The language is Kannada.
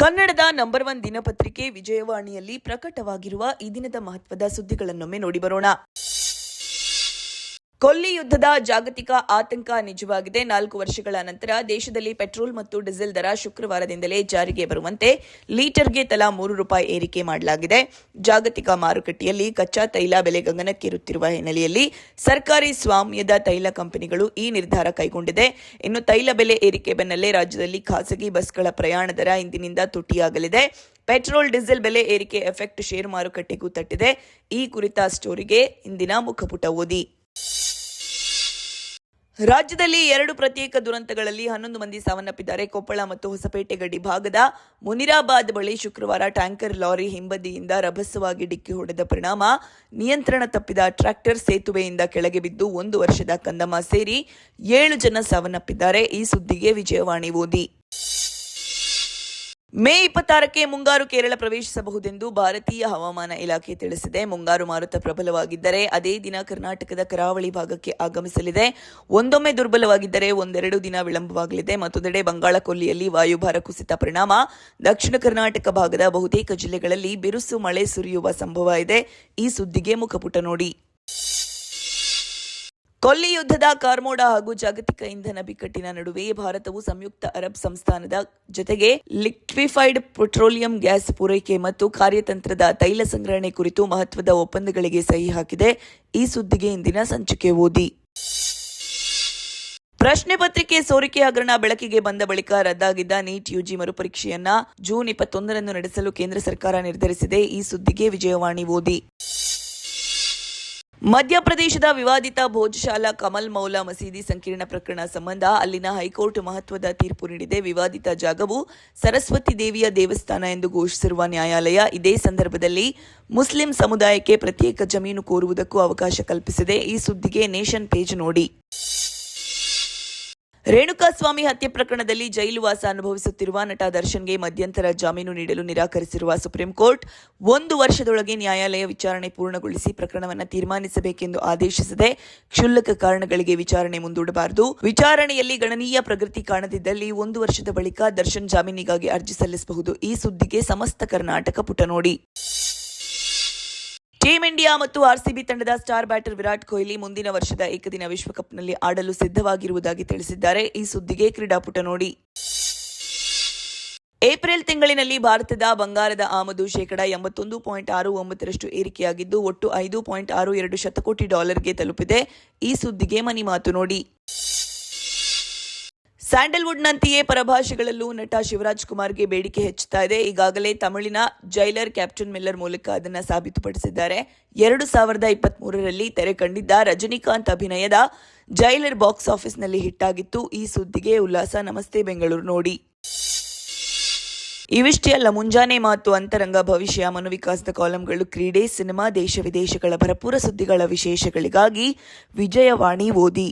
ಕನ್ನಡದ ನಂಬರ್ 1 ದಿನಪತ್ರಿಕೆ ವಿಜಯವಾಣಿಯಲ್ಲಿ ಪ್ರಕಟವಾಗಿರುವ ಈ ದಿನದ ಮಹತ್ವದ ಸುದ್ದಿಗಳನ್ನೊಮ್ಮೆ ನೋಡಿ ಬರೋಣ. ಕೊಲ್ಲಿ ಯುದ್ಧದ ಜಾಗತಿಕ ಆತಂಕ ನಿಜವಾಗಿದೆ. 4 ವರ್ಷಗಳ ನಂತರ ದೇಶದಲ್ಲಿ ಪೆಟ್ರೋಲ್ ಮತ್ತು ಡೀಸೆಲ್ ದರ ಶುಕ್ರವಾರದಿಂದಲೇ ಜಾರಿಗೆ ಬರುವಂತೆ ಲೀಟರ್ಗೆ ತಲಾ ₹3 ಏರಿಕೆ ಮಾಡಲಾಗಿದೆ. ಜಾಗತಿಕ ಮಾರುಕಟ್ಟೆಯಲ್ಲಿ ಕಚ್ಚಾ ತೈಲ ಬೆಲೆ ಗಗನಕ್ಕೇರುತ್ತಿರುವ ಹಿನ್ನೆಲೆಯಲ್ಲಿ ಸರ್ಕಾರಿ ಸ್ವಾಮ್ಯದ ತೈಲ ಕಂಪನಿಗಳು ಈ ನಿರ್ಧಾರ ಕೈಗೊಂಡಿದೆ. ಇನ್ನು ತೈಲ ಬೆಲೆ ಏರಿಕೆ ಬೆನ್ನಲ್ಲೇ ರಾಜ್ಯದಲ್ಲಿ ಖಾಸಗಿ ಬಸ್ಗಳ ಪ್ರಯಾಣ ದರ ಇಂದಿನಿಂದ ತುಟಿಯಾಗಲಿದೆ. ಪೆಟ್ರೋಲ್ ಡೀಸೆಲ್ ಬೆಲೆ ಏರಿಕೆ ಎಫೆಕ್ಟ್ ಷೇರು ಮಾರುಕಟ್ಟೆಗೂ ತಟ್ಟಿದೆ. ಈ ಕುರಿತ ಸ್ಟೋರಿಗೆ ಇಂದಿನ ಮುಖಪುಟ ಓದಿ. ರಾಜ್ಯದಲ್ಲಿ 2 ಪ್ರತ್ಯೇಕ ದುರಂತಗಳಲ್ಲಿ 11 ಮಂದಿ ಸಾವನ್ನಪ್ಪಿದ್ದಾರೆ. ಕೊಪ್ಪಳ ಮತ್ತು ಹೊಸಪೇಟೆ ಗಡಿ ಭಾಗದ ಮುನಿರಾಬಾದ್ ಬಳಿ ಶುಕ್ರವಾರ ಟ್ಯಾಂಕರ್ ಲಾರಿ ಹಿಂಬದಿಯಿಂದ ರಭಸವಾಗಿ ಡಿಕ್ಕಿ ಹೊಡೆದ ಪರಿಣಾಮ ನಿಯಂತ್ರಣ ತಪ್ಪಿದ ಟ್ರ್ಯಾಕ್ಟರ್ ಸೇತುವೆಯಿಂದ ಕೆಳಗೆ ಬಿದ್ದು 1 ವರ್ಷದ ಕಂದಮ್ಮ ಸೇರಿ 7 ಜನ ಸಾವನ್ನಪ್ಪಿದ್ದಾರೆ. ಈ ಸುದ್ದಿಗೆ ವಿಜಯವಾಣಿ ಓದಿ. ಮೇ 26ಕ್ಕೆ ಮುಂಗಾರು ಕೇರಳ ಪ್ರವೇಶಿಸಬಹುದೆಂದು ಭಾರತೀಯ ಹವಾಮಾನ ಇಲಾಖೆ ತಿಳಿಸಿದೆ. ಮುಂಗಾರು ಮಾರುತ ಪ್ರಬಲವಾಗಿದ್ದರೆ ಅದೇ ದಿನ ಕರ್ನಾಟಕದ ಕರಾವಳಿ ಭಾಗಕ್ಕೆ ಆಗಮಿಸಲಿದೆ. ಒಂದೊಮ್ಮೆ ದುರ್ಬಲವಾಗಿದ್ದರೆ 1-2 ದಿನ ವಿಳಂಬವಾಗಲಿದೆ. ಮತ್ತೊಂದೆಡೆ ಬಂಗಾಳ ಕೊಲ್ಲಿಯಲ್ಲಿ ವಾಯುಭಾರ ಕುಸಿತ ಪರಿಣಾಮ ದಕ್ಷಿಣ ಕರ್ನಾಟಕ ಭಾಗದ ಬಹುತೇಕ ಜಿಲ್ಲೆಗಳಲ್ಲಿ ಬಿರುಸು ಮಳೆ ಸುರಿಯುವ ಸಂಭವ ಇದೆ. ಈ ಸುದ್ದಿಗೆ ಮುಖಪುಟ ನೋಡಿ. ಕೊಲ್ಲಿ ಯುದ್ಧದ ಕಾರ್ಮೋಡ ಹಾಗೂ ಜಾಗತಿಕ ಇಂಧನ ಬಿಕ್ಕಟ್ಟಿನ ನಡುವೆ ಭಾರತವು ಸಂಯುಕ್ತ ಅರಬ್ ಸಂಸ್ಥಾನದ ಜೊತೆಗೆ ಲಿಕ್ವಿಫೈಡ್ ಪೆಟ್ರೋಲಿಯಂ ಗ್ಯಾಸ್ ಪೂರೈಕೆ ಮತ್ತು ಕಾರ್ಯತಂತ್ರದ ತೈಲ ಸಂಗ್ರಹಣೆ ಕುರಿತು ಮಹತ್ವದ ಒಪ್ಪಂದಗಳಿಗೆ ಸಹಿ ಹಾಕಿದೆ. ಈ ಸುದ್ದಿಗೆ ಇಂದಿನ ಸಂಚಿಕೆ ಓದಿ. ಪ್ರಶ್ನೆ ಪತ್ರಿಕೆ ಸೋರಿಕೆ ಹಗರಣ ಬೆಳಕಿಗೆ ಬಂದ ಬಳಿಕ ರದ್ದಾಗಿದ್ದ ನೀಟ್ ಯುಜಿ ಮರುಪರೀಕ್ಷೆಯನ್ನ ಜೂನ್ 21ರಂದು ನಡೆಸಲು ಕೇಂದ್ರ ಸರ್ಕಾರ ನಿರ್ಧರಿಸಿದೆ. ಈ ಸುದ್ದಿಗೆ ವಿಜಯವಾಣಿ ಓದಿ. ಮಧ್ಯಪ್ರದೇಶದ ವಿವಾದಿತ ಭೋಜಶಾಲಾ ಕಮಲ್ ಮೌಲಾ ಮಸೀದಿ ಸಂಕೀರ್ಣ ಪ್ರಕರಣ ಸಂಬಂಧ ಅಲ್ಲಿನ ಹೈಕೋರ್ಟ್ ಮಹತ್ವದ ತೀರ್ಪು ನೀಡಿದೆ. ವಿವಾದಿತ ಜಾಗವು ಸರಸ್ವತಿ ದೇವಿಯ ದೇವಸ್ಥಾನ ಎಂದು ಘೋಷಿಸಿರುವ ನ್ಯಾಯಾಲಯ ಇದೇ ಸಂದರ್ಭದಲ್ಲಿ ಮುಸ್ಲಿಂ ಸಮುದಾಯಕ್ಕೆ ಪ್ರತ್ಯೇಕ ಜಮೀನು ಕೋರುವುದಕ್ಕೂ ಅವಕಾಶ ಕಲ್ಪಿಸಿದೆ. ಈ ಸುದ್ದಿಗೆ ನೇಷನ್ ಪೇಜ್ ನೋಡಿ. ರೇಣುಕಾಸ್ವಾಮಿ ಹತ್ಯೆ ಪ್ರಕರಣದಲ್ಲಿ ಜೈಲು ವಾಸ ಅನುಭವಿಸುತ್ತಿರುವ ನಟ ದರ್ಶನ್ಗೆ ಮಧ್ಯಂತರ ಜಾಮೀನು ನೀಡಲು ನಿರಾಕರಿಸಿರುವ ಸುಪ್ರೀಂ ಕೋರ್ಟ್ 1 ವರ್ಷದೊಳಗೆ ನ್ಯಾಯಾಲಯ ವಿಚಾರಣೆ ಪೂರ್ಣಗೊಳಿಸಿ ಪ್ರಕರಣವನ್ನು ತೀರ್ಮಾನಿಸಬೇಕೆಂದು ಆದೇಶಿಸಿದೆ. ಕ್ಷುಲ್ಲಕ ಕಾರಣಗಳಿಗೆ ವಿಚಾರಣೆ ಮುಂದೂಡಬಾರದು. ವಿಚಾರಣೆಯಲ್ಲಿ ಗಣನೀಯ ಪ್ರಗತಿ ಕಾಣದಿದ್ದಲ್ಲಿ 1 ವರ್ಷದ ಬಳಿಕ ದರ್ಶನ್ ಜಾಮೀನಿಗಾಗಿ ಅರ್ಜಿ ಸಲ್ಲಿಸಬಹುದು. ಈ ಸುದ್ದಿಗೆ ಸಮಸ್ತ ಕರ್ನಾಟಕ ಪುಟ ನೋಡಿ. ಟೀಂ ಇಂಡಿಯಾ ಮತ್ತು ಆರ್ಸಿಬಿ ತಂಡದ ಸ್ಟಾರ್ ಬ್ಯಾಟರ್ ವಿರಾಟ್ ಕೊಹ್ಲಿ ಮುಂದಿನ ವರ್ಷದ ಏಕದಿನ ವಿಶ್ವಕಪ್ನಲ್ಲಿ ಆಡಲು ಸಿದ್ಧವಾಗಿರುವುದಾಗಿ ತಿಳಿಸಿದ್ದಾರೆ. ಈ ಸುದ್ದಿಗೆ ಕ್ರೀಡಾಪುಟ ನೋಡಿ. ಏಪ್ರಿಲ್ ತಿಂಗಳಿನಲ್ಲಿ ಭಾರತದ ಬಂಗಾರದ ಆಮದು ಶೇಕಡಾ 81.69% ಏರಿಕೆಯಾಗಿದ್ದು ಒಟ್ಟು $5.62 ಶತಕೋಟಿ ತಲುಪಿದೆ. ಈ ಸುದ್ದಿಗೆ ಮನಿ ಮಾತು ನೋಡಿ. ಸ್ಯಾಂಡಲ್ವುಡ್ನಂತೆಯೇ ಪರಭಾಷೆಗಳಲ್ಲೂ ನಟ ಶಿವರಾಜ್ ಕುಮಾರ್ಗೆ ಬೇಡಿಕೆ ಹೆಚ್ಚುತ್ತಾ ಇದೆ. ಈಗಾಗಲೇ ತಮಿಳಿನ ಜೈಲರ್ ಕ್ಯಾಪ್ಟನ್ ಮಿಲ್ಲರ್ ಮೂಲಕ ಅದನ್ನು ಸಾಬೀತುಪಡಿಸಿದ್ದಾರೆ. 2023ರಲ್ಲಿ ತೆರೆ ಕಂಡಿದ್ದ ರಜನಿಕಾಂತ್ ಅಭಿನಯದ ಜೈಲರ್ ಬಾಕ್ಸ್ ಆಫೀಸ್ನಲ್ಲಿ ಹಿಟ್ ಆಗಿತ್ತು. ಈ ಸುದ್ದಿಗೆ ಉಲ್ಲಾಸ ನಮಸ್ತೆ ಬೆಂಗಳೂರು ನೋಡಿ. ಇವಿಷ್ಟೇ ಅಲ್ಲ, ಮುಂಜಾನೆ ಮಾತು, ಅಂತರಂಗ, ಭವಿಷ್ಯ, ಮನೋವಿಕಾಸದ ಕಾಲಂಗಳು, ಕ್ರೀಡೆ, ಸಿನಿಮಾ, ದೇಶ ವಿದೇಶಗಳ ಭರಪೂರ ಸುದ್ದಿಗಳ ವಿಶೇಷಗಳಿಗಾಗಿ ವಿಜಯವಾಣಿ ಓದಿ.